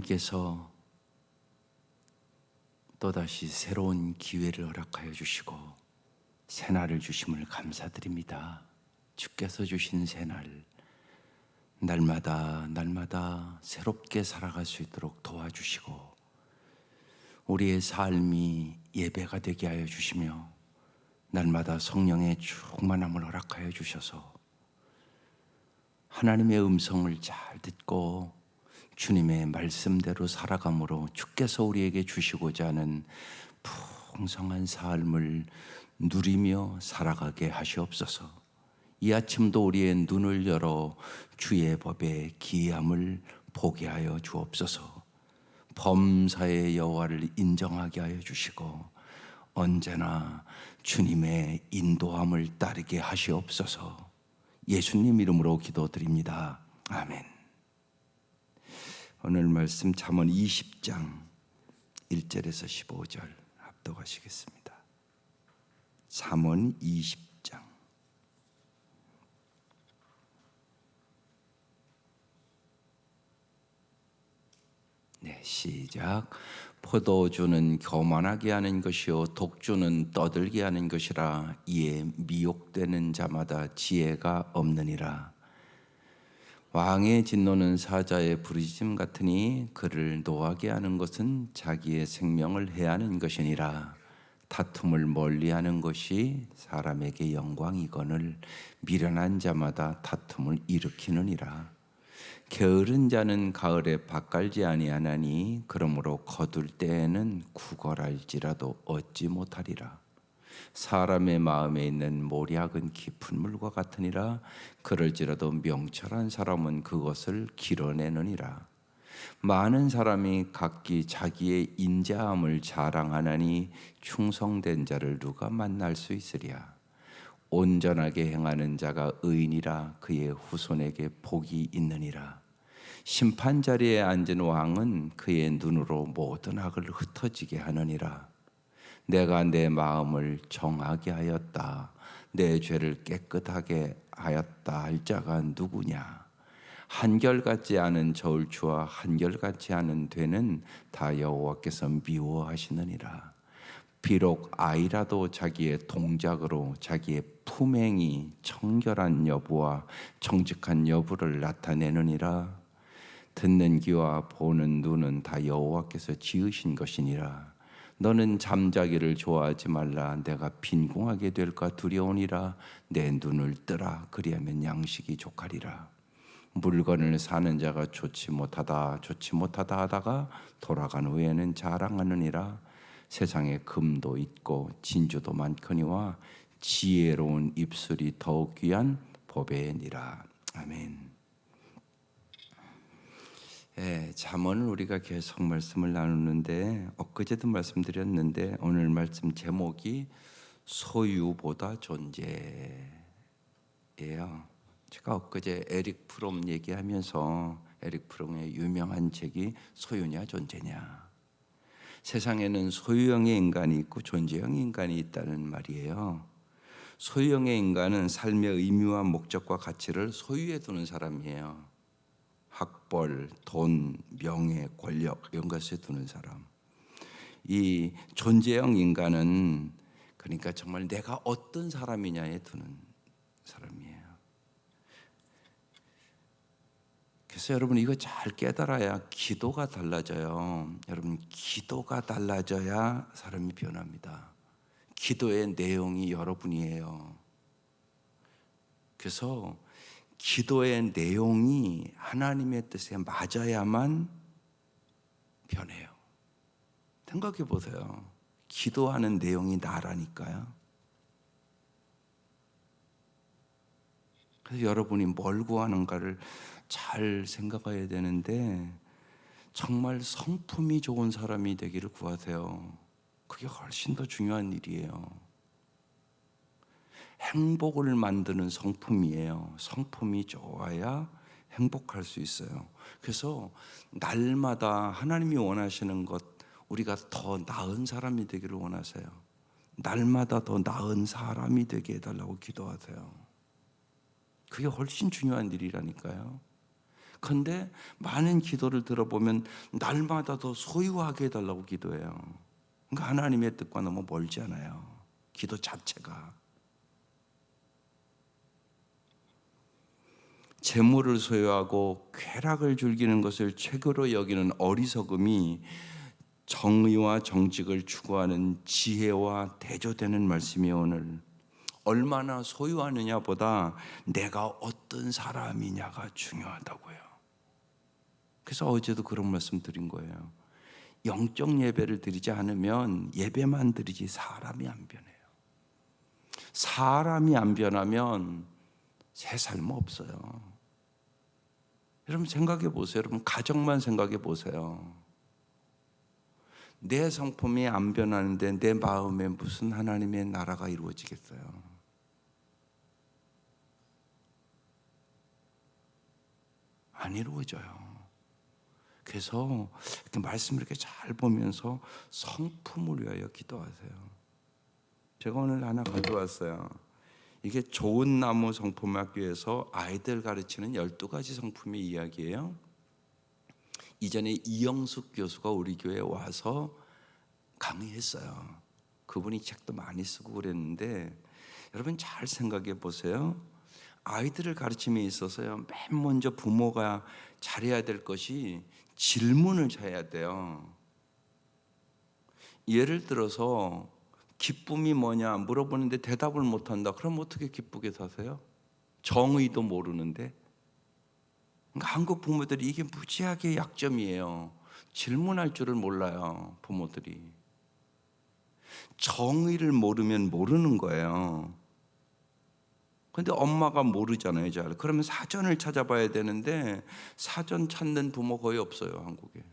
하나님께서 또다시 새로운 기회를 허락하여 주시고 새날을 주심을 감사드립니다. 주께서 주신 새날, 날마다 새롭게 살아갈 수 있도록 도와주시고 우리의 삶이 예배가 되게 하여 주시며 날마다 성령의 충만함을 허락하여 주셔서 하나님의 음성을 잘 듣고 주님의 말씀대로 살아감으로 주께서 우리에게 주시고자 하는 풍성한 삶을 누리며 살아가게 하시옵소서. 이 아침도 우리의 눈을 열어 주의 법의 기이함을 보게 하여 주옵소서. 범사의 여호와를 인정하게 하여 주시고 언제나 주님의 인도함을 따르게 하시옵소서. 예수님 이름으로 기도드립니다. 아멘. 오늘 말씀 잠언 20장 1절에서 15절 합독하시겠습니다. 잠언 20장. 네, 시작. 포도주는 교만하게 하는 것이요 독주는 떠들게 하는 것이라. 이에 미혹되는 자마다 지혜가 없느니라. 왕의 진노는 사자의 부르짖음 같으니 그를 노하게 하는 것은 자기의 생명을 해하는 것이니라. 다툼을 멀리하는 것이 사람에게 영광이거늘 미련한 자마다 다툼을 일으키느니라. 게으른 자는 가을에 밭갈지 아니하나니 그러므로 거둘 때에는 구걸할지라도 얻지 못하리라. 사람의 마음에 있는 모략은 깊은 물과 같으니라. 그럴지라도 명철한 사람은 그것을 길어내느니라. 많은 사람이 각기 자기의 인자함을 자랑하나니 충성된 자를 누가 만날 수 있으랴. 온전하게 행하는 자가 의인이라. 그의 후손에게 복이 있느니라. 심판 자리에 앉은 왕은 그의 눈으로 모든 악을 흩어지게 하느니라. 내가 내 마음을 정하게 하였다, 내 죄를 깨끗하게 하였다 할 자가 누구냐? 한결같지 않은 저울추와 한결같지 않은 되는 다 여호와께서 미워하시느니라. 비록 아이라도 자기의 동작으로 자기의 품행이 청결한 여부와 정직한 여부를 나타내느니라. 듣는 귀와 보는 눈은 다 여호와께서 지으신 것이니라. 너는 잠자기를 좋아하지 말라. 내가 빈궁하게 될까 두려우니라. 내 눈을 뜨라. 그리하면 양식이 족하리라. 물건을 사는 자가 좋지 못하다 하다가 돌아간 후에는 자랑하느니라. 세상에 금도 있고 진주도 많거니와 지혜로운 입술이 더욱 귀한 보배니라. 아멘. 잠언을 우리가 계속 말씀을 나누는데 엊그제도 말씀드렸는데 오늘 말씀 제목이 소유보다 존재예요. 제가 엊그제 에릭 프롬 얘기하면서 에릭 프롬의 유명한 책이 소유냐 존재냐. 세상에는 소유형의 인간이 있고 존재형의 인간이 있다는 말이에요. 소유형의 인간은 삶의 의미와 목적과 가치를 소유해 두는 사람이에요. 학벌, 돈, 명예, 권력 이런 것에 두는 사람. 이 존재형 인간은 그러니까 정말 내가 어떤 사람이냐에 두는 사람이에요. 그래서 여러분 이거 잘 깨달아야 기도가 달라져요. 여러분 기도가 달라져야 사람이 변합니다. 기도의 내용이 여러분이에요. 그래서 기도의 내용이 하나님의 뜻에 맞아야만 변해요. 생각해 보세요. 기도하는 내용이 나라니까요. 그래서 여러분이 뭘 구하는가를 잘 생각해야 되는데 정말 성품이 좋은 사람이 되기를 구하세요. 그게 훨씬 더 중요한 일이에요. 행복을 만드는 성품이에요. 성품이 좋아야 행복할 수 있어요. 그래서 날마다 하나님이 원하시는 것, 우리가 더 나은 사람이 되기를 원하세요. 날마다 더 나은 사람이 되게 해달라고 기도하세요. 그게 훨씬 중요한 일이라니까요. 그런데 많은 기도를 들어보면 날마다 더 소유하게 해달라고 기도해요. 그러니까 하나님의 뜻과 너무 멀잖아요. 기도 자체가. 재물을 소유하고 쾌락을 즐기는 것을 최고로 여기는 어리석음이 정의와 정직을 추구하는 지혜와 대조되는 말씀이에요. 오늘 얼마나 소유하느냐보다 내가 어떤 사람이냐가 중요하다고요. 그래서 어제도 그런 말씀 드린 거예요. 영적 예배를 드리지 않으면 예배만 드리지 사람이 안 변해요. 사람이 안 변하면 새 삶 없어요. 여러분 생각해 보세요. 여러분 가정만 생각해 보세요. 내 성품이 안 변하는데 내 마음에 무슨 하나님의 나라가 이루어지겠어요? 안 이루어져요. 그래서 이렇게 말씀을 이렇게 잘 보면서 성품을 위하여 기도하세요. 제가 오늘 하나 가져왔어요. 이게 좋은 나무 성품학교에서 아이들 가르치는 12가지 성품의 이야기예요. 이전에 이영숙 교수가 우리 교회에 와서 강의했어요. 그분이 책도 많이 쓰고 그랬는데 여러분 잘 생각해 보세요. 아이들을 가르침에 있어서요, 맨 먼저 부모가 잘해야 될 것이 질문을 잘해야 돼요. 예를 들어서 기쁨이 뭐냐 물어보는데 대답을 못한다. 그럼 어떻게 기쁘게 사세요? 정의도 모르는데. 그러니까 한국 부모들이 이게 무지하게 약점이에요. 질문할 줄을 몰라요, 부모들이. 정의를 모르면 모르는 거예요. 근데 엄마가 모르잖아요, 잘. 그러면 사전을 찾아봐야 되는데 사전 찾는 부모 거의 없어요, 한국에.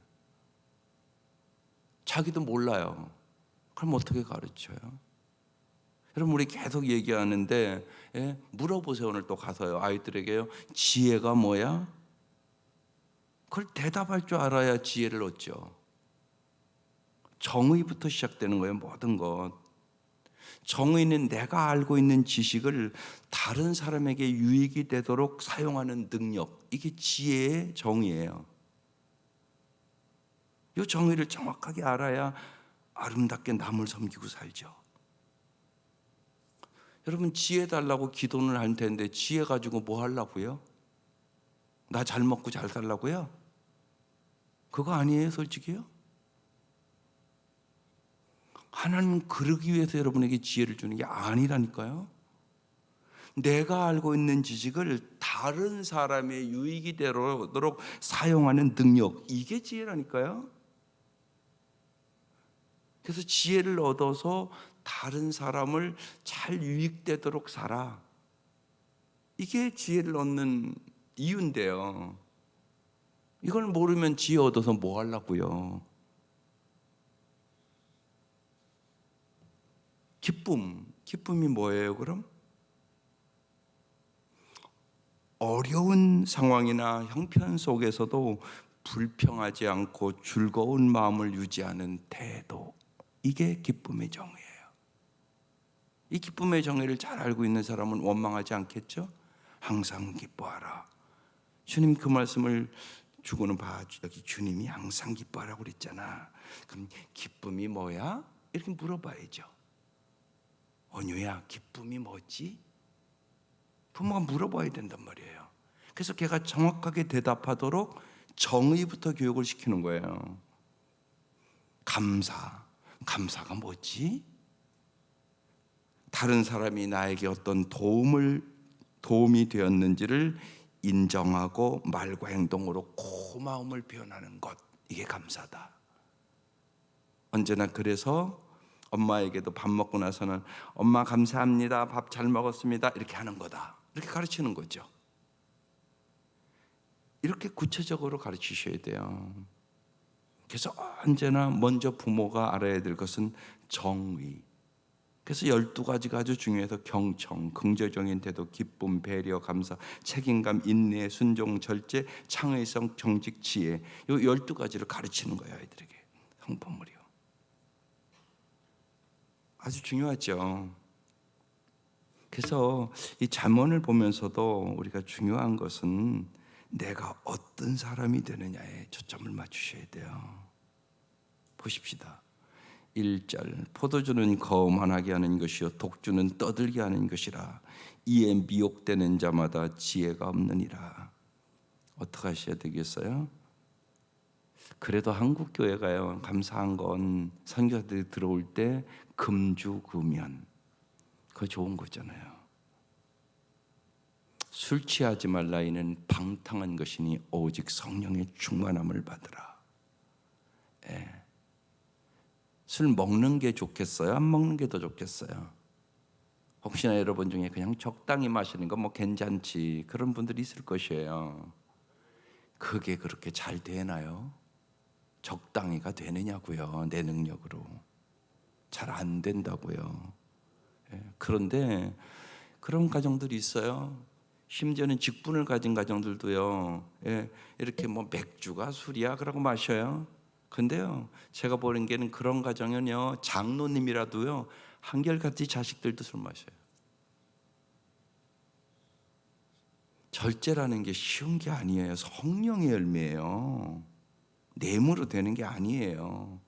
자기도 몰라요. 그럼 어떻게 가르쳐요? 여러분 우리 계속 얘기하는데 물어보세요. 오늘 또 가서요. 아이들에게요. 지혜가 뭐야? 그걸 대답할 줄 알아야 지혜를 얻죠. 정의부터 시작되는 거예요. 모든 것. 정의는 내가 알고 있는 지식을 다른 사람에게 유익이 되도록 사용하는 능력. 이게 지혜의 정의예요. 이 정의를 정확하게 알아야 아름답게 남을 섬기고 살죠. 여러분 지혜 달라고 기도는 할 텐데 지혜 가지고 뭐 하려고요? 나 잘 먹고 잘 살라고요? 그거 아니에요, 솔직히요? 하나님은 그러기 위해서 여러분에게 지혜를 주는 게 아니라니까요. 내가 알고 있는 지식을 다른 사람의 유익이 되도록 사용하는 능력, 이게 지혜라니까요. 그래서 지혜를 얻어서 다른 사람을 잘 유익되도록 살아. 이게 지혜를 얻는 이유인데요. 이걸 모르면 지혜 얻어서 뭐 하려고요? 기쁨이 뭐예요, 그럼? 어려운 상황이나 형편 속에서도 불평하지 않고 즐거운 마음을 유지하는 태도. 이게 기쁨의 정의예요. 이 기쁨의 정의를 잘 알고 있는 사람은 원망하지 않겠죠? 항상 기뻐하라. 주님 그 말씀을 주고는 봐. 여기 주님이 항상 기뻐하라고 그랬잖아. 그럼 기쁨이 뭐야? 이렇게 물어봐야죠. 언유야, 기쁨이 뭐지? 부모가 물어봐야 된단 말이에요. 그래서 걔가 정확하게 대답하도록 정의부터 교육을 시키는 거예요. 감사가 뭐지? 다른 사람이 나에게 어떤 도움이 되었는지를 인정하고 말과 행동으로 고마움을 표현하는 것, 이게 감사다. 언제나 그래서 엄마에게도 밥 먹고 나서는 엄마 감사합니다, 밥 잘 먹었습니다, 이렇게 하는 거다. 이렇게 가르치는 거죠. 이렇게 구체적으로 가르치셔야 돼요. 그래서 언제나 먼저 부모가 알아야 될 것은 정의. 그래서 12가지가 아주 중요해서 경청, 긍정적인 태도, 기쁨, 배려, 감사, 책임감, 인내, 순종, 절제, 창의성, 정직, 지혜. 이 12가지를 가르치는 거예요, 아이들에게. 성품을요. 아주 중요하죠. 그래서 이 잠언을 보면서도 우리가 중요한 것은 내가 어떤 사람이 되느냐에 초점을 맞추셔야 돼요. 보십시다. 1절 포도주는 거만하게 하는 것이요 독주는 떠들게 하는 것이라 이에 미혹되는 자마다 지혜가 없느니라. 어떻게 하셔야 되겠어요? 그래도 한국 교회가요 감사한 건 선교사들이 들어올 때 금주금연 그거 좋은 거잖아요. 술 취하지 말라 이는 방탕한 것이니 오직 성령의 충만함을 받으라. 예. 술 먹는 게 좋겠어요? 안 먹는 게 더 좋겠어요? 혹시나 여러분 중에 그냥 적당히 마시는 거 뭐 괜찮지 그런 분들이 있을 것이에요. 그게 그렇게 잘 되나요? 적당히가 되느냐고요. 내 능력으로 잘 안 된다고요. 그런데 그런 가정들이 있어요. 심지어는 직분을 가진 가정들도요. 이렇게 뭐 맥주가 술이야 그러고 마셔요. 근데요 제가 보는 게는 그런 가정은요 장로님이라도요 한결같이 자식들도 술 마셔요. 절제라는 게 쉬운 게 아니에요. 성령의 열매예요. 뇌물로 되는 게 아니에요.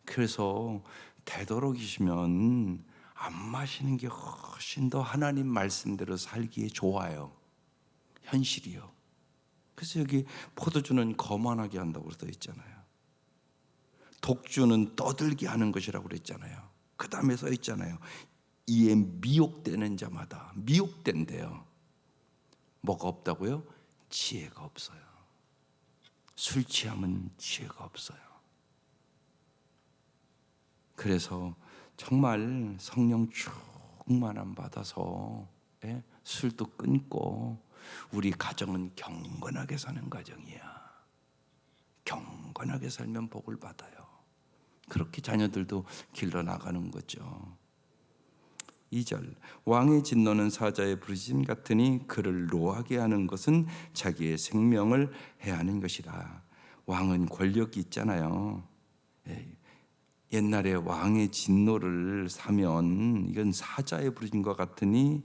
그래서 되도록이시면 안 마시는 게 훨씬 더 하나님 말씀대로 살기에 좋아요. 현실이요. 그래서 여기 포도주는 거만하게 한다고 써 있잖아요. 독주는 떠들게 하는 것이라고 그랬잖아요. 그 다음에 써 있잖아요. 이에 미혹되는 자마다 미혹된대요. 뭐가 없다고요? 지혜가 없어요. 술 취하면 지혜가 없어요. 그래서 정말 성령 충만함 받아서 술도 끊고 우리 가정은 경건하게 사는 가정이야. 경건하게 살면 복을 받아요. 그렇게 자녀들도 길러 나가는 거죠. 2절 왕의 진노는 사자의 부르심 같으니 그를 노하게 하는 것은 자기의 생명을 해하는 것이라. 왕은 권력이 있잖아요. 옛날에 왕의 진노를 사면 이건 사자의 부르심과 같으니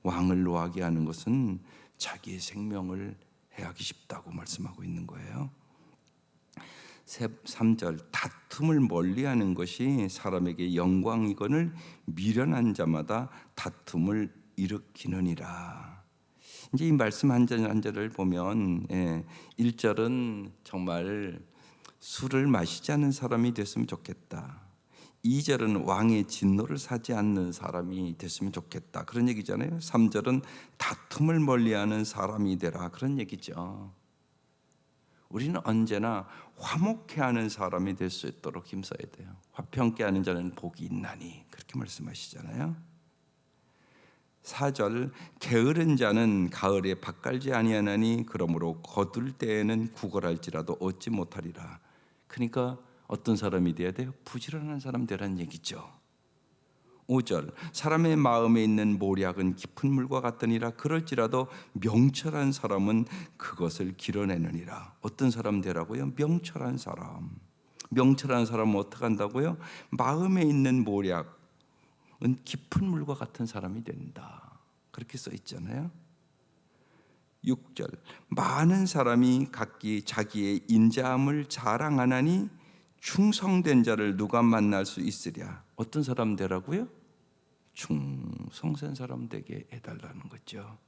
왕을 노하게 하는 것은 자기의 생명을 해하기 쉽다고 말씀하고 있는 거예요. 3절 다툼을 멀리하는 것이 사람에게 영광이거늘 미련한 자마다 다툼을 일으키느니라. 이제 이 말씀 한 절 한 절을 보면 1절은 정말 술을 마시지 않는 사람이 됐으면 좋겠다. 2절은 왕의 진노를 사지 않는 사람이 됐으면 좋겠다. 그런 얘기잖아요. 3절은 다툼을 멀리하는 사람이 되라. 그런 얘기죠. 우리는 언제나 화목해하는 사람이 될 수 있도록 힘써야 돼요. 화평케 하는 자는 복이 있나니 그렇게 말씀하시잖아요. 4절 게으른 자는 가을에 밭갈지 아니하나니 그러므로 거둘 때에는 구걸할지라도 얻지 못하리라. 그러니까 어떤 사람이 돼야 돼요? 부지런한 사람 되라는 얘기죠. 5절 사람의 마음에 있는 모략은 깊은 물과 같으니라. 그럴지라도 명철한 사람은 그것을 길어내느니라. 어떤 사람 되라고요? 명철한 사람. 명철한 사람은 어떻게 한다고요? 마음에 있는 모략은 깊은 물과 같은 사람이 된다. 그렇게 써 있잖아요. 6절 많은 사람이 각기 자기의 인자함을 자랑하나니 충성된 자를 누가 만날 수 있으랴. 어떤 사람 되라고요? 충성된 사람 되게 해달라는 거죠.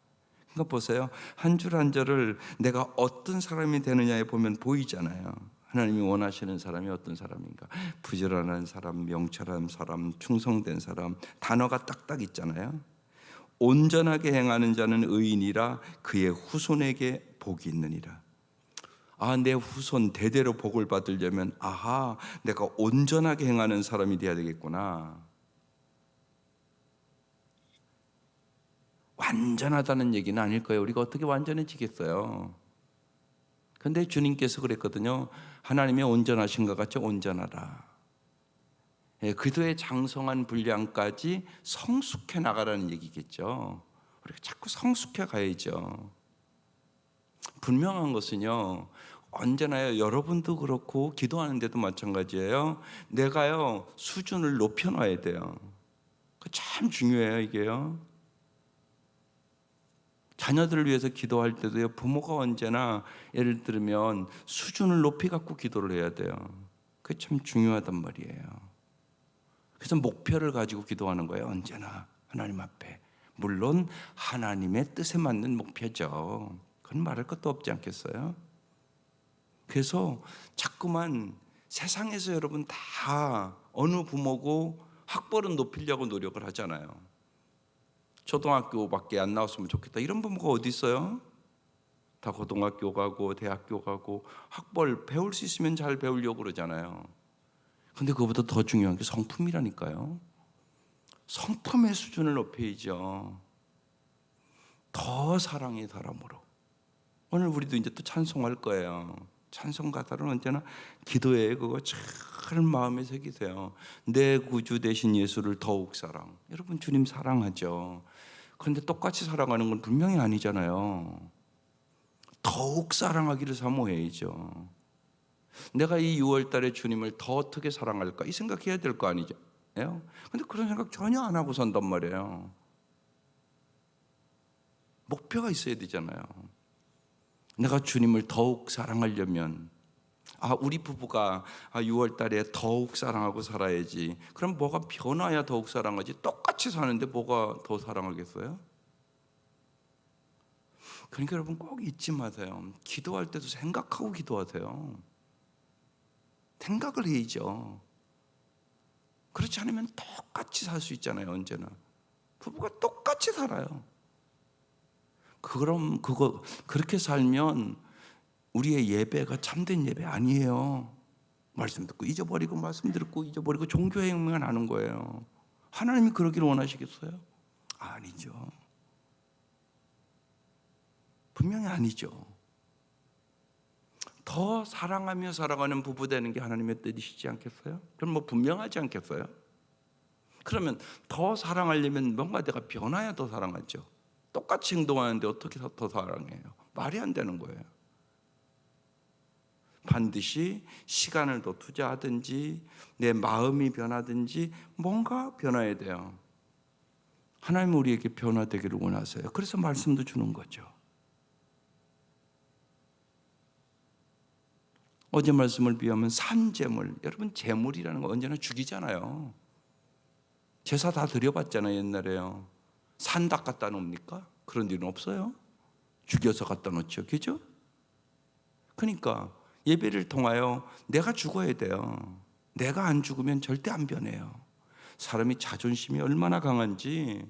그러니까 보세요. 한 줄 한 절을 내가 어떤 사람이 되느냐에 보면 보이잖아요. 하나님이 원하시는 사람이 어떤 사람인가? 부지런한 사람, 명철한 사람, 충성된 사람. 단어가 딱딱 있잖아요. 온전하게 행하는 자는 의인이라 그의 후손에게 복이 있느니라. 내 후손 대대로 복을 받으려면 내가 온전하게 행하는 사람이 돼야 되겠구나. 완전하다는 얘기는 아닐 거예요. 우리가 어떻게 완전해지겠어요? 근데 주님께서 그랬거든요. 하나님의 온전하신 것 같이 온전하라. 그도의 장성한 분량까지 성숙해 나가라는 얘기겠죠. 우리가 자꾸 성숙해 가야죠. 분명한 것은요, 언제나요, 여러분도 그렇고 기도하는데도 마찬가지예요. 내가요 수준을 높여놔야 돼요. 그 참 중요해요. 이게요. 자녀들을 위해서 기도할 때도요, 부모가 언제나 예를 들면 수준을 높이 갖고 기도를 해야 돼요. 그게 참 중요하단 말이에요. 그래서 목표를 가지고 기도하는 거예요, 언제나 하나님 앞에. 물론 하나님의 뜻에 맞는 목표죠. 그건 말할 것도 없지 않겠어요? 그래서 자꾸만 세상에서 여러분 다 어느 부모고 학벌은 높이려고 노력을 하잖아요. 초등학교밖에 안 나왔으면 좋겠다, 이런 부모가 어디 있어요? 다 고등학교 가고 대학교 가고 학벌 배울 수 있으면 잘 배우려고 그러잖아요. 근데 그거보다 더 중요한 게 성품이라니까요. 성품의 수준을 높여야죠. 더 사랑의 사람으로. 오늘 우리도 이제 또 찬송할 거예요. 찬송 가사는 언제나 기도에 그거 잘 마음에 새기세요. 내 구주 되신 예수를 더욱 사랑. 여러분 주님 사랑하죠. 그런데 똑같이 사랑하는 건 분명히 아니잖아요. 더욱 사랑하기를 사모해야죠. 내가 이 6월 달에 주님을 더 어떻게 사랑할까? 이 생각해야 될 거 아니죠. 근데 그런 생각 전혀 안 하고 산단 말이에요. 목표가 있어야 되잖아요. 내가 주님을 더욱 사랑하려면 우리 부부가 6월 달에 더욱 사랑하고 살아야지. 그럼 뭐가 변화야 더욱 사랑하지? 똑같이 사는데 뭐가 더 사랑하겠어요? 그러니까 여러분 꼭 잊지 마세요. 기도할 때도 생각하고 기도하세요. 생각을 해야죠. 그렇지 않으면 똑같이 살 수 있잖아요. 언제나 부부가 똑같이 살아요. 그럼 그렇게 살면 우리의 예배가 참된 예배 아니에요. 말씀 듣고 잊어버리고 말씀 듣고 잊어버리고 종교 행위만 하는 거예요. 하나님이 그러기를 원하시겠어요? 아니죠. 분명히 아니죠. 더 사랑하며 살아가는 부부 되는 게 하나님의 뜻이시지 않겠어요? 그럼 뭐 분명하지 않겠어요? 그러면 더 사랑하려면 뭔가 내가 변화야 더 사랑하죠. 똑같이 행동하는데 어떻게 더 사랑해요? 말이 안 되는 거예요. 반드시 시간을 더 투자하든지 내 마음이 변하든지 뭔가 변화해야 돼요. 하나님은 우리에게 변화되기를 원하세요. 그래서 말씀도 주는 거죠. 어제 말씀을 비하면 산제물, 여러분 제물이라는 거 언제나 죽이잖아요. 제사 다 드려봤잖아요. 옛날에요. 산닭 갖다 놓습니까? 그런 일은 없어요. 죽여서 갖다 놓죠. 그죠? 그러니까 예배를 통하여 내가 죽어야 돼요. 내가 안 죽으면 절대 안 변해요. 사람이 자존심이 얼마나 강한지,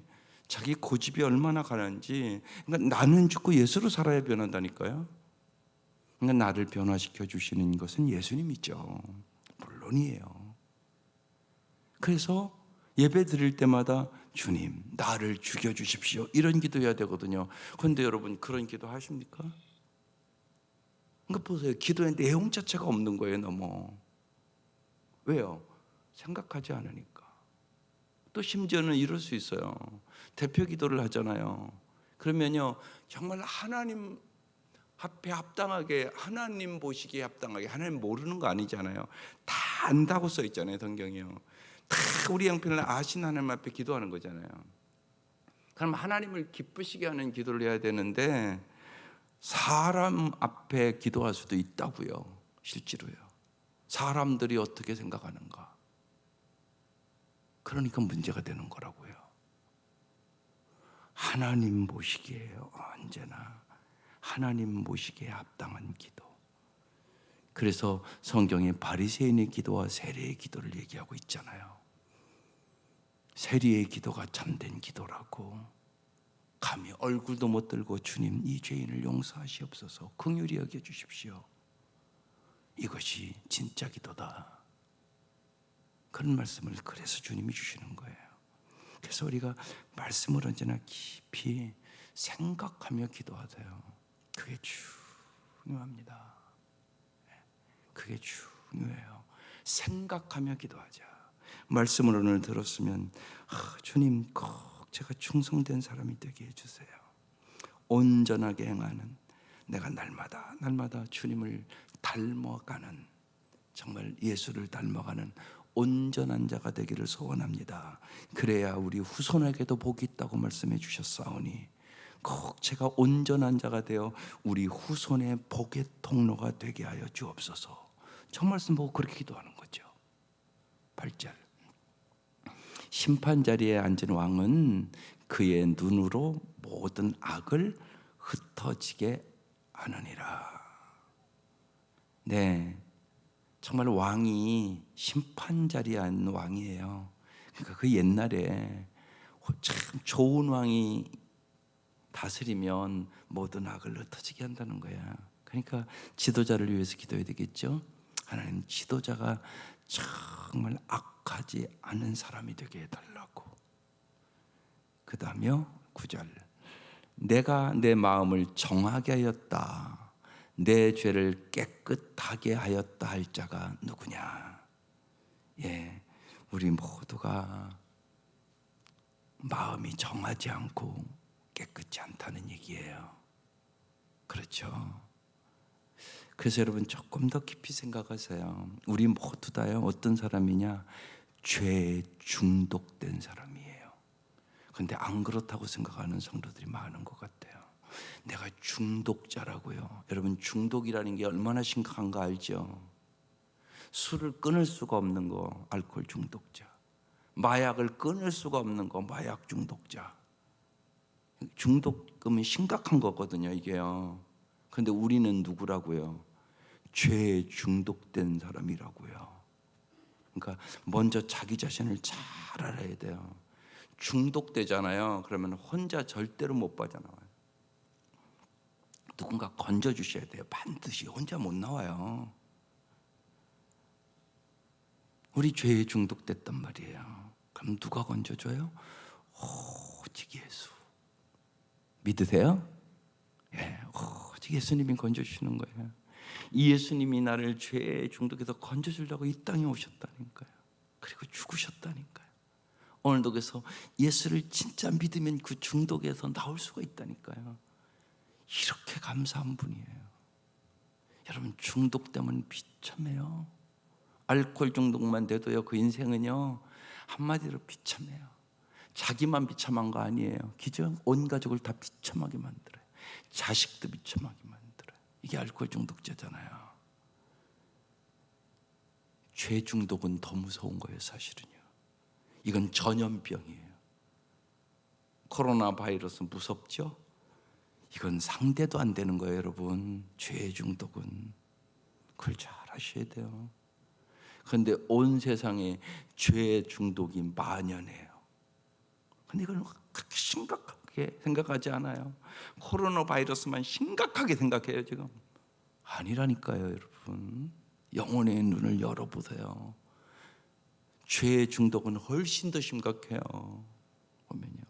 자기 고집이 얼마나 강한지, 그러니까 나는 죽고 예수로 살아야 변한다니까요. 그러니까 나를 변화시켜 주시는 것은 예수님이죠. 물론이에요. 그래서 예배 드릴 때마다 주님, 나를 죽여 주십시오, 이런 기도해야 되거든요. 그런데 여러분 그런 기도 하십니까? 그러니까 보세요. 기도의 내용 자체가 없는 거예요. 너무. 왜요? 생각하지 않으니까. 또 심지어는 이럴 수 있어요. 대표 기도를 하잖아요. 그러면요, 정말 하나님 앞에 합당하게, 하나님 보시기에 합당하게, 하나님 모르는 거 아니잖아요. 다 안다고 써 있잖아요. 성경이요. 다 우리 형편을 아신 하나님 앞에 기도하는 거잖아요. 그럼 하나님을 기쁘시게 하는 기도를 해야 되는데 사람 앞에 기도할 수도 있다고요. 실제로요. 사람들이 어떻게 생각하는가. 그러니까 문제가 되는 거라고요. 하나님 보시기에 언제나 하나님 보시기에 합당한 기도. 그래서 성경에 바리새인의 기도와 세리의 기도를 얘기하고 있잖아요. 세리의 기도가 참된 기도라고. 감히 얼굴도 못 들고 주님 이 죄인을 용서하시옵소서, 긍휼히 여겨 주십시오. 이것이 진짜 기도다. 그런 말씀을 그래서 주님이 주시는 거예요. 그래서 우리가 말씀을 언제나 깊이 생각하며 기도하세요. 그게 중요합니다. 그게 중요해요. 생각하며 기도하자. 말씀을 오늘 들었으면 주님 꼭 제가 충성된 사람이 되게 해주세요. 온전하게 행하는, 내가 날마다 주님을 닮아가는, 정말 예수를 닮아가는 온전한 자가 되기를 소원합니다. 그래야 우리 후손에게도 복이 있다고 말씀해 주셨사오니 꼭 제가 온전한 자가 되어 우리 후손의 복의 통로가 되게 하여 주옵소서. 저 말씀 보고 그렇게 기도하는 거죠. 8절. 심판 자리에 앉은 왕은 그의 눈으로 모든 악을 흩어지게 하느니라. 네, 정말 왕이 심판 자리에 앉는 왕이에요. 그러니까 그 옛날에 참 좋은 왕이 다스리면 모든 악을 흩어지게 한다는 거야. 그러니까 지도자를 위해서 기도해야 되겠죠. 하나님, 지도자가 정말 악하지 않은 사람이 되게 해달라고. 그 다음에 9절. 내가 내 마음을 정하게 하였다, 내 죄를 깨끗하게 하였다 할 자가 누구냐. 예, 우리 모두가 마음이 정하지 않고 깨끗지 않다는 얘기예요. 그렇죠? 그래서 여러분 조금 더 깊이 생각하세요. 우리 모두 다요, 어떤 사람이냐? 죄에 중독된 사람이에요. 근데 안 그렇다고 생각하는 성도들이 많은 것 같아요. 내가 중독자라고요. 여러분, 중독이라는 게 얼마나 심각한가 알죠? 술을 끊을 수가 없는 거 알코올 중독자, 마약을 끊을 수가 없는 거 마약 중독자. 중독금이 심각한 거거든요, 이게요. 근데 우리는 누구라고요? 죄에 중독된 사람이라고요. 그러니까 먼저 자기 자신을 잘 알아야 돼요. 중독되잖아요. 그러면 혼자 절대로 못 빠져나와요. 누군가 건져주셔야 돼요. 반드시 혼자 못 나와요. 우리 죄에 중독됐단 말이에요. 그럼 누가 건져줘요? 오직 예수. 믿으세요? 예, 오직 예수님이 건져주시는 거예요. 이 예수님이 나를 죄의 중독에서 건져주려고 이 땅에 오셨다니까요. 그리고 죽으셨다니까요. 오늘도 그래서 예수를 진짜 믿으면 그 중독에서 나올 수가 있다니까요. 이렇게 감사한 분이에요. 여러분, 중독되면 비참해요. 알코올 중독만 돼도요, 그 인생은요 한마디로 비참해요. 자기만 비참한 거 아니에요. 기저 온 가족을 다 비참하게 만들어요. 자식도 비참하게 만들어요. 이게 알코올 중독자잖아요. 죄 중독은 더 무서운 거예요, 사실은요. 이건 전염병이에요. 코로나 바이러스 무섭죠? 이건 상대도 안 되는 거예요, 여러분. 죄 중독은. 그걸 잘 아셔야 돼요. 그런데 온 세상에 죄 중독이 만연해요. 근데 이걸 그렇게 심각하게 생각하지 않아요. 코로나 바이러스만 심각하게 생각해요, 지금. 아니라니까요, 여러분. 영혼의 눈을 열어보세요. 죄의 중독은 훨씬 더 심각해요. 보면요,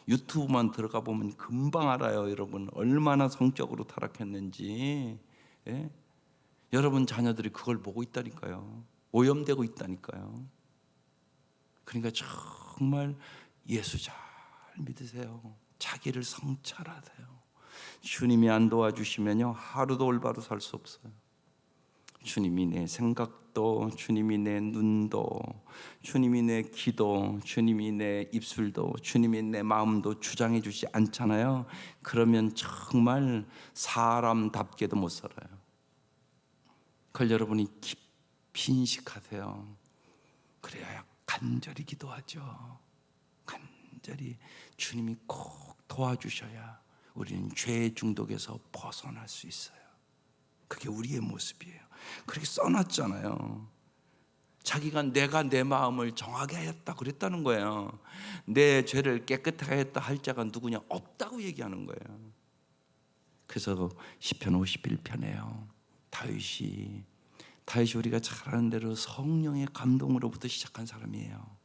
유튜브만 들어가 보면 금방 알아요, 여러분. 얼마나 성적으로 타락했는지. 예? 여러분 자녀들이 그걸 보고 있다니까요. 오염되고 있다니까요. 그러니까 정말 예수 잘 믿으세요. 자기를 성찰하세요. 주님이 안 도와주시면요, 하루도 올바로 살 수 없어요. 주님이 내 생각도, 주님이 내 눈도, 주님이 내 귀도, 주님이 내 입술도, 주님이 내 마음도 주장해 주지 않잖아요. 그러면 정말 사람답게도 못 살아요. 그걸 여러분이 깊이 인식하세요. 그래야 간절히 기도하죠. 간절히 주님이 꼭 도와주셔야 우리는 죄의 중독에서 벗어날 수 있어요. 그게 우리의 모습이에요. 그렇게 써놨잖아요. 자기가 내가 내 마음을 정하게 하였다 그랬다는 거예요. 내 죄를 깨끗하게 하였다 할 자가 누구냐? 없다고 얘기하는 거예요. 그래서 시편 51편에요, 다윗이 우리가 잘 아는 대로 성령의 감동으로부터 시작한 사람이에요.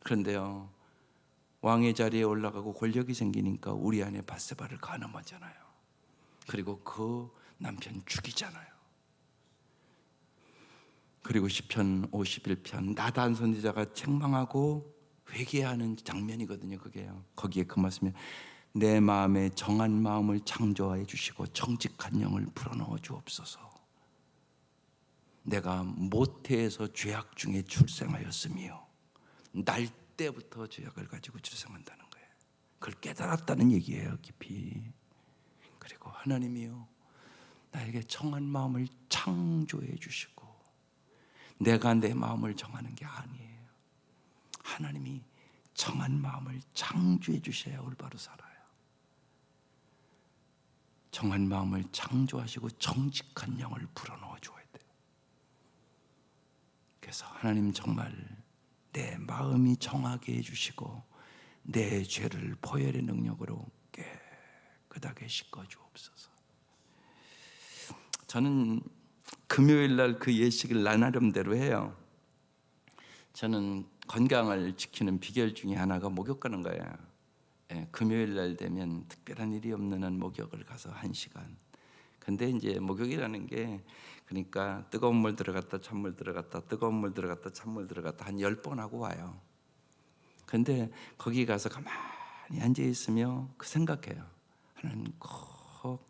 그런데요, 왕의 자리에 올라가고 권력이 생기니까 우리 안에 밧세바를 간음하잖아요. 그리고 그 남편 죽이잖아요. 그리고 시편 51편 나단 선지자가 책망하고 회개하는 장면이거든요. 그게요. 거기에 그 말씀이 내 마음에 정한 마음을 창조하여 주시고 정직한 영을 불어넣어 주옵소서. 내가 모태에서 죄악 중에 출생하였으며 날 때부터 죄악을 가지고 출생한다는 거예요. 그걸 깨달았다는 얘기예요, 깊이. 그리고 하나님이요, 나에게 정한 마음을 창조해 주시고 내가 내 마음을 정하는 게 아니에요. 하나님이 정한 마음을 창조해 주셔야 올바로 살아요. 정한 마음을 창조하시고 정직한 영을 불어넣어 줘야 돼요. 그래서 하나님 정말 내 마음이 정하게 해주시고 내 죄를 보혈의 능력으로 깨끗하게 씻어 주옵소서. 저는 금요일 날 그 예식을 나 나름대로 해요. 저는 건강을 지키는 비결 중에 하나가 목욕 가는 거예요. 금요일 날 되면 특별한 일이 없는 한 목욕을 가서 1시간. 근데 이제 목욕이라는 게 그러니까 뜨거운 물 들어갔다 찬물 들어갔다 뜨거운 물 들어갔다 찬물 들어갔다 한 10번 하고 와요. 근데 거기 가서 가만히 앉아 있으며 그 생각해요. 하나님 꼭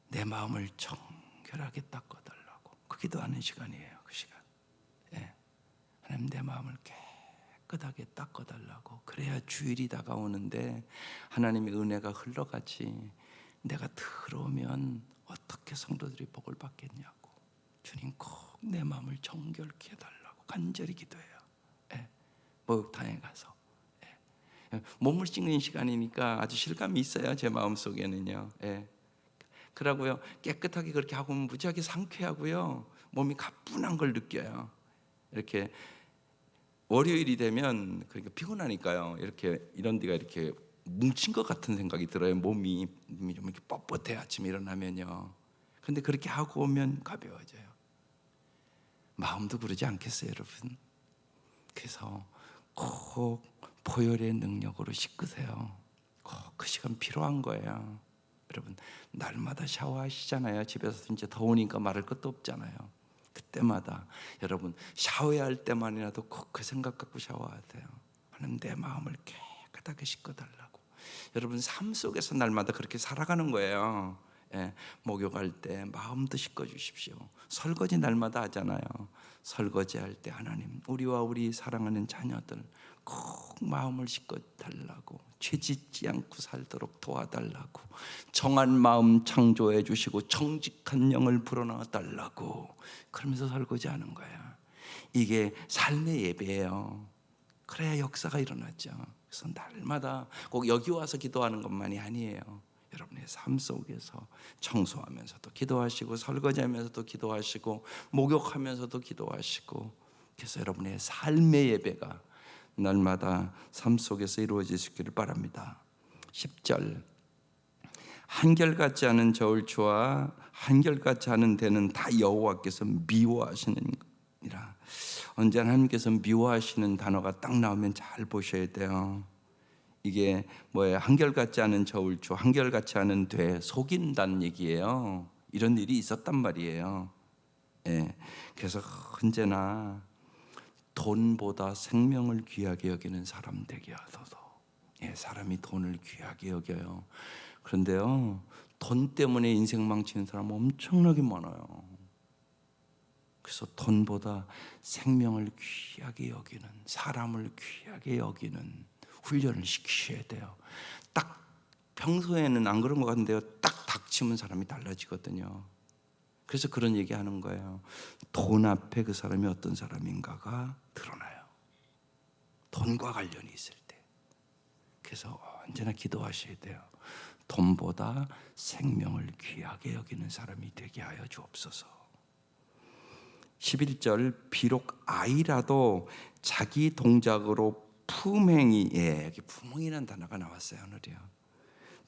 내 마음을 정결하게 닦아달라고. 그 기도하는 시간이에요. 그 시간. 하나님 내 마음을 깨끗하게 닦아달라고. 그래야 주일이 다가오는데 하나님의 은혜가 흘러가지. 내가 들어오면 어떻게 성도들이 복을 받겠냐고. 주님 꼭 내 마음을 정결케 해달라고 간절히 기도해요. 목욕탕에 가서 몸을 씻는 시간이니까 아주 실감이 있어요. 제 마음속에는요. 그러고요, 깨끗하게 그렇게 하고 무지하게 상쾌하고요, 몸이 가뿐한 걸 느껴요. 이렇게 월요일이 되면 그러니까 피곤하니까요, 이렇게 이런 데가 이렇게 뭉친 것 같은 생각이 들어요. 몸이 좀 이렇게 뻣뻣해 아침에 일어나면요. 근데 그렇게 하고 오면 가벼워져요. 마음도 그러지 않겠어요, 여러분? 그래서 꼭 보혈의 능력으로 씻으세요. 꼭 그 시간 필요한 거예요. 여러분, 날마다 샤워하시잖아요. 집에서 이제 더우니까 말할 것도 없잖아요. 그때마다 여러분 샤워해야 할 때만이라도 꼭 그 생각 갖고 샤워하세요. 하나님 내 마음을 깨끗하게 씻어달라고. 여러분 삶 속에서 날마다 그렇게 살아가는 거예요. 목욕할 때 마음도 씻어주십시오. 설거지 날마다 하잖아요. 설거지할 때 하나님 우리와 우리 사랑하는 자녀들 꼭 마음을 씻어달라고, 죄짓지 않고 살도록 도와달라고, 정한 마음 창조해 주시고 정직한 영을 불어넣어 달라고, 그러면서 설거지하는 거야. 이게 삶의 예배예요. 그래야 역사가 일어나죠. 그래서 날마다 꼭 여기 와서 기도하는 것만이 아니에요. 여러분의 삶 속에서 청소하면서도 기도하시고, 설거지하면서도 기도하시고, 목욕하면서도 기도하시고, 그래서 여러분의 삶의 예배가 날마다 삶 속에서 이루어지시기를 바랍니다. 10절, 한결같지 않은 저울추와 한결같지 않은 대는 다 여호와께서 미워하시느니라. 언제나 하나님께서 미워하시는 단어가 딱 나오면 잘 보셔야 돼요. 이게 뭐예요? 한결같지 않은 저울추, 한결같지 않은 돼, 속인다는 얘기예요. 이런 일이 있었단 말이에요. 그래서 언제나 돈보다 생명을 귀하게 여기는 사람 되게 하소서. 사람이 돈을 귀하게 여겨요. 그런데요, 돈 때문에 인생 망치는 사람 엄청나게 많아요. 그래서 돈보다 생명을 귀하게 여기는, 사람을 귀하게 여기는 훈련을 시키셔야 돼요. 딱 평소에는 안 그런 것 같은데요, 딱 닥치면 사람이 달라지거든요. 그래서 그런 얘기하는 거예요. 돈 앞에 그 사람이 어떤 사람인가가 드러나요. 돈과 관련이 있을 때. 그래서 언제나 기도하셔야 돼요. 돈보다 생명을 귀하게 여기는 사람이 되게 하여 주옵소서. 11절, 비록 아이라도 자기 동작으로 품행이, 여기 품행이라는 단어가 나왔어요. 오늘이요.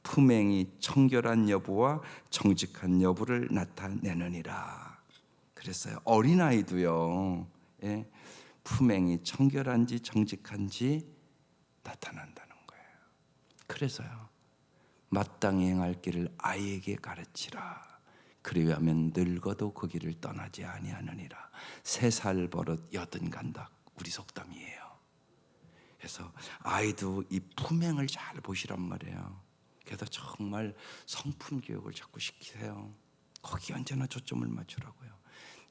품행이 청결한 여부와 정직한 여부를 나타내느니라 그랬어요. 어린아이도요, 품행이 청결한지 정직한지 나타난다는 거예요. 그래서요, 마땅히 행할 길을 아이에게 가르치라. 그리하면 늙어도 그 길을 떠나지 아니하느니라. 3살 버릇 80 간다. 우리 속담이에요. 그래서 아이도 이 품행을 잘 보시란 말이에요. 그래서 정말 성품 교육을 자꾸 시키세요. 거기 언제나 초점을 맞추라고요.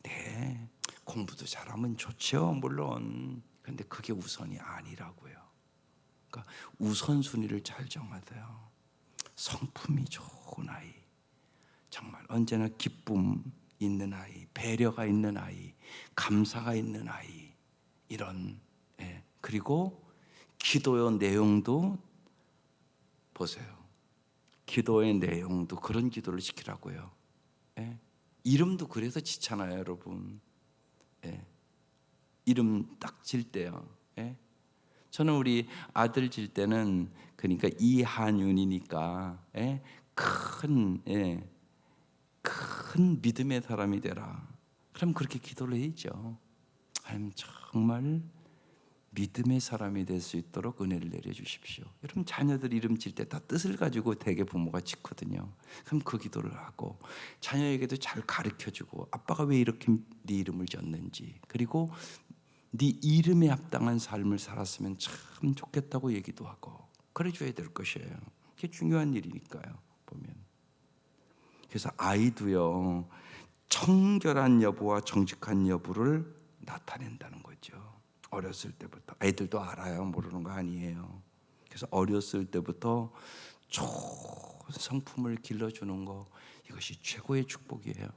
네, 공부도 잘하면 좋죠, 물론. 근데 그게 우선이 아니라고요. 그러니까 우선순위를 잘 정하세요. 성품이 좋은 아이, 정말 언제나 기쁨 있는 아이, 배려가 있는 아이, 감사가 있는 아이, 이런. 그리고 기도의 내용도 보세요. 기도의 내용도 그런 기도를 시키라고요. 이름도 그래서 지잖아요, 여러분. 이름 딱 질 때요. 저는 우리 아들 질 때는 그러니까 이한윤이니까 큰 믿음의 사람이 되라. 그럼 그렇게 기도를 해야죠. 하나님 정말 믿음의 사람이 될 수 있도록 은혜를 내려주십시오. 여러분 자녀들 이름 질 때 다 뜻을 가지고 대개 부모가 짓거든요. 그럼 그 기도를 하고 자녀에게도 잘 가르쳐주고 아빠가 왜 이렇게 네 이름을 졌는지, 그리고 네 이름에 합당한 삶을 살았으면 참 좋겠다고 얘기도 하고 그래줘야 될 것이에요. 그게 중요한 일이니까요. 보면 그래서 아이도요, 청결한 여부와 정직한 여부를 나타낸다는 거죠. 어렸을 때부터. 아이들도 알아요. 모르는 거 아니에요. 그래서 어렸을 때부터 좋은 성품을 길러주는 거, 이것이 최고의 축복이에요.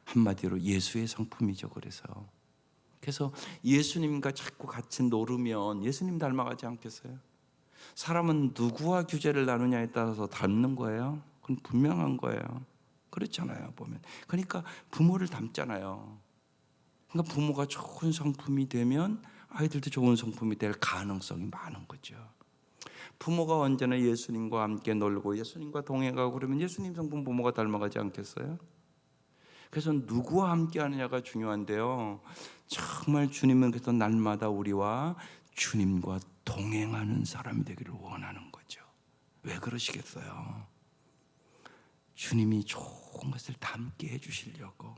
한마디로 예수의 성품이죠. 그래서 예수님과 자꾸 같이 노르면 예수님 닮아가지 않겠어요? 사람은 누구와 규제를 나누냐에 따라서 닮는 거예요. 그건 분명한 거예요. 그렇잖아요, 보면. 그러니까 부모를 닮잖아요. 그러니까 부모가 좋은 성품이 되면 아이들도 좋은 성품이 될 가능성이 많은 거죠. 부모가 언제나 예수님과 함께 놀고 예수님과 동행하고 그러면 예수님 성품 부모가 닮아가지 않겠어요? 그래서 누구와 함께 하느냐가 중요한데요, 정말 주님은 그래서 날마다 우리와 주님과 동행하는 사람이 되기를 원하는 거죠. 왜 그러시겠어요? 주님이 좋은 것을 담게 해주시려고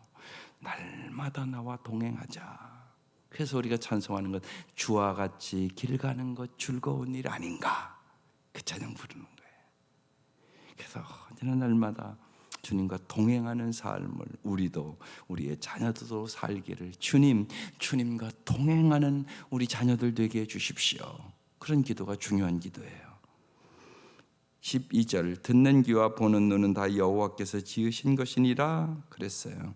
날마다 나와 동행하자. 그래서 우리가 찬송하는 것, 주와 같이 길 가는 것 즐거운 일 아닌가, 그 찬양 부르는 거예요. 그래서 언제나 날마다 주님과 동행하는 삶을 우리도 우리의 자녀들도 살기를 주님과 동행하는 우리 자녀들 되게 해주십시오. 그런 기도가 중요한 기도예요. 12절, 듣는 귀와 보는 눈은 다 여호와께서 지으신 것이니라 그랬어요.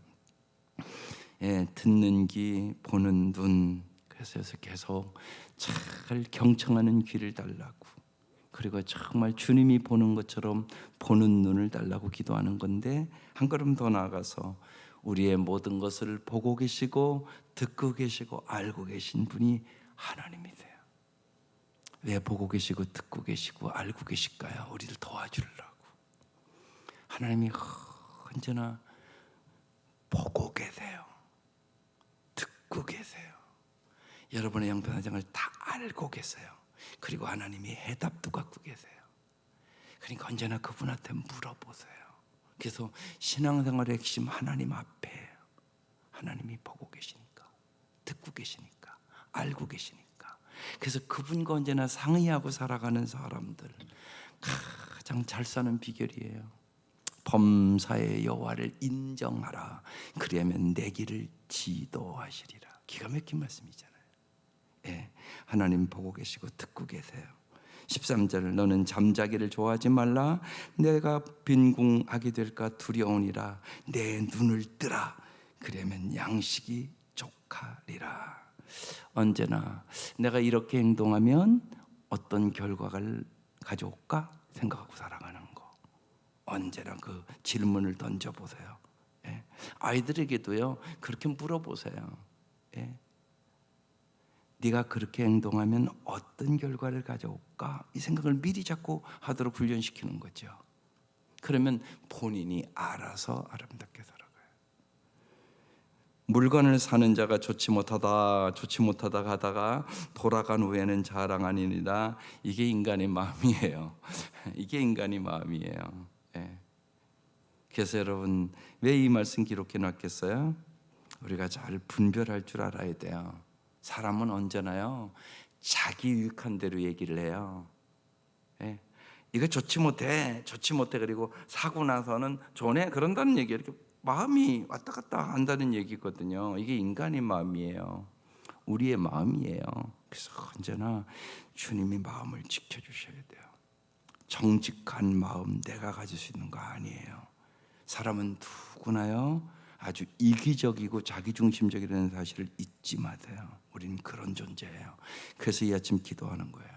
듣는 귀, 보는 눈. 그래서 계속 잘 경청하는 귀를 달라고, 그리고 정말 주님이 보는 것처럼 보는 눈을 달라고 기도하는 건데, 한 걸음 더 나아가서 우리의 모든 것을 보고 계시고 듣고 계시고 알고 계신 분이 하나님이세요. 왜 보고 계시고 듣고 계시고 알고 계실까요? 우리를 도와주려고. 하나님이 언제나 보고 계세요. 듣고 계세요. 여러분의 형편사정을 다 알고 계세요. 그리고 하나님이 해답도 갖고 계세요. 그러니까 언제나 그분한테 물어보세요. 그래서 신앙생활의 핵심, 하나님 앞에 하나님이 보고 계시니까, 듣고 계시니까, 알고 계시니까. 그래서 그분과 언제나 상의하고 살아가는 사람들 가장 잘 사는 비결이에요. 범사의 여호와를 인정하라. 그리하면 내 길을 지도하시리라. 기가 막힌 말씀이잖아요. 하나님 보고 계시고 듣고 계세요. 13절, 너는 잠자기를 좋아하지 말라. 내가 빈궁하게 될까 두려우니라. 내 눈을 뜨라. 그러면 양식이 족하리라. 언제나 내가 이렇게 행동하면 어떤 결과를 가져올까 생각하고 살아가는 거, 언제나 그 질문을 던져보세요. 아이들에게도요, 그렇게 물어보세요. 네가 그렇게 행동하면 어떤 결과를 가져올까? 이 생각을 미리 자꾸 하도록 훈련시키는 거죠. 그러면 본인이 알아서 아름답게 살아가요. 물건을 사는 자가 좋지 못하다 가다가 돌아간 후에는 자랑 아니니라. 이게 인간의 마음이에요. 이게 인간의 마음이에요. 그래서 여러분, 왜 이 말씀 기록해 놨겠어요? 우리가 잘 분별할 줄 알아야 돼요. 사람은 언제나요, 자기 유익한 대로 얘기를 해요. 이거 좋지 못해. 그리고 사고 나서는 좋네 그런다는 얘기, 이렇게 마음이 왔다 갔다 한다는 얘기거든요. 이게 인간의 마음이에요. 우리의 마음이에요. 그래서 언제나 주님이 마음을 지켜주셔야 돼요. 정직한 마음 내가 가질 수 있는 거 아니에요. 사람은 누구나요 아주 이기적이고 자기중심적이라는 사실을 잊지 마세요. 우리는 그런 존재예요. 그래서 이 아침 기도하는 거예요.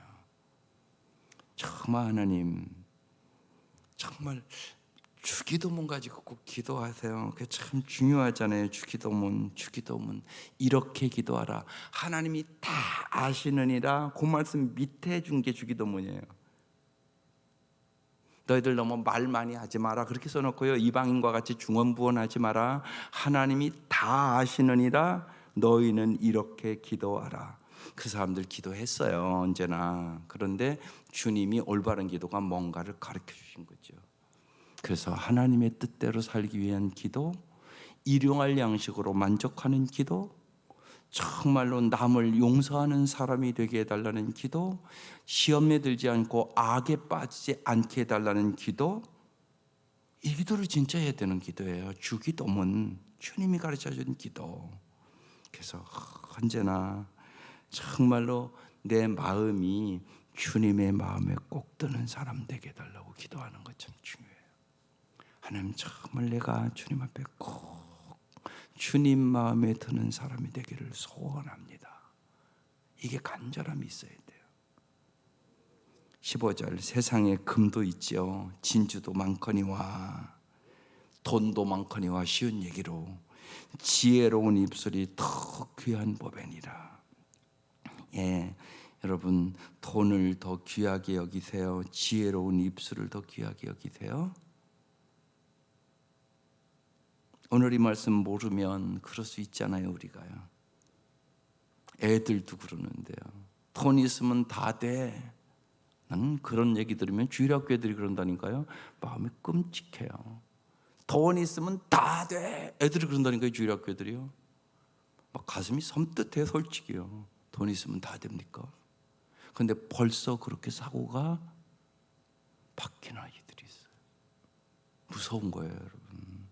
정말 하나님, 정말 주기도문 가지고 꼭 기도하세요. 그게 참 중요하잖아요. 주기도문 이렇게 기도하라. 하나님이 다 아시느니라. 그 말씀 밑에 준 게 주기도문이에요. 너희들 너무 말 많이 하지 마라 그렇게 써놓고요, 이방인과 같이 중언부언하지 마라. 하나님이 다 아시느니라. 너희는 이렇게 기도하라. 그 사람들 기도했어요, 언제나. 그런데 주님이 올바른 기도가 뭔가를 가르쳐 주신 거죠. 그래서 하나님의 뜻대로 살기 위한 기도, 일용할 양식으로 만족하는 기도, 정말로 남을 용서하는 사람이 되게 해달라는 기도, 시험에 들지 않고 악에 빠지지 않게 해달라는 기도, 이 기도를 진짜 해야 되는 기도예요. 주기도문, 주님이 가르쳐준 기도. 그래서 언제나 정말로 내 마음이 주님의 마음에 꼭 드는 사람 되게 해달라고 기도하는 것 참 중요해요. 하나님, 정말 내가 주님 앞에 꼭 주님 마음에 드는 사람이 되기를 소원합니다. 이게 간절함이 있어야 돼요. 15절, 세상에 금도 있죠, 진주도 많거니와 돈도 많거니와 쉬운 얘기로 지혜로운 입술이 더 귀한 법이니라. 예, 여러분, 돈을 더 귀하게 여기세요? 지혜로운 입술을 더 귀하게 여기세요? 오늘 이 말씀 모르면 그럴 수 있잖아요. 우리가요, 애들도 그러는데요, 돈 있으면 다 돼. 나는 그런 얘기 들으면 주일학교 애들이 그런다니까요, 마음이 끔찍해요. 돈 있으면 다 돼, 애들이 그런다니까요, 주일학교 애들이요. 막 가슴이 섬뜩해, 솔직히요. 돈 있으면 다 됩니까? 근데 벌써 그렇게 사고가 바뀌는 아이들이 있어요. 무서운 거예요, 여러분.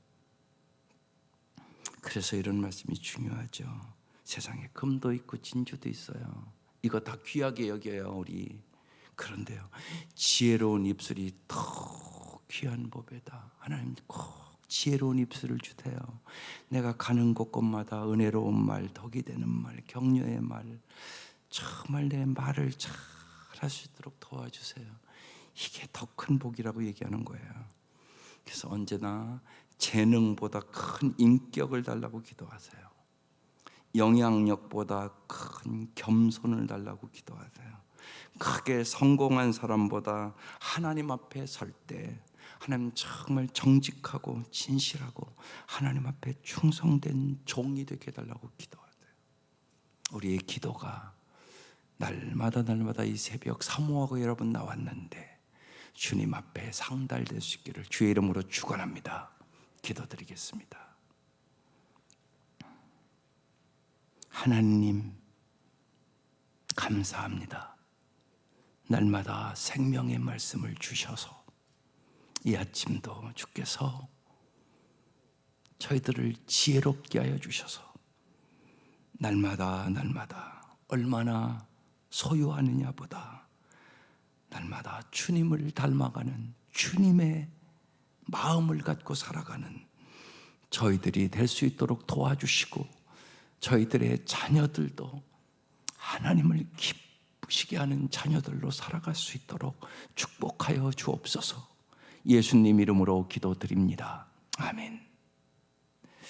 그래서 이런 말씀이 중요하죠. 세상에 금도 있고 진주도 있어요. 이거 다 귀하게 여겨요, 우리. 그런데요, 지혜로운 입술이 더 귀한 법이다. 하나님 꼭 지혜로운 입술을 주세요. 내가 가는 곳곳마다 은혜로운 말, 덕이 되는 말, 격려의 말, 정말 내 말을 잘 할 수 있도록 도와주세요. 이게 더 큰 복이라고 얘기하는 거예요. 그래서 언제나 재능보다 큰 인격을 달라고 기도하세요. 영향력보다 큰 겸손을 달라고 기도하세요. 크게 성공한 사람보다 하나님 앞에 설 때 하나님 정말 정직하고 진실하고 하나님 앞에 충성된 종이 되게 해달라고 기도하세요. 우리의 기도가 날마다 이 새벽 사모하고 여러분 나왔는데 주님 앞에 상달될 수 있기를 주의 이름으로 축원합니다. 기도드리겠습니다. 하나님, 감사합니다. 날마다 생명의 말씀을 주셔서 이 아침도 주께서 저희들을 지혜롭게 하여 주셔서 날마다 얼마나 소유하느냐보다 날마다 주님을 닮아가는 주님의 마음을 갖고 살아가는 저희들이 될 수 있도록 도와주시고 저희들의 자녀들도 하나님을 기쁘시게 하는 자녀들로 살아갈 수 있도록 축복하여 주옵소서. 예수님 이름으로 기도드립니다. 아멘.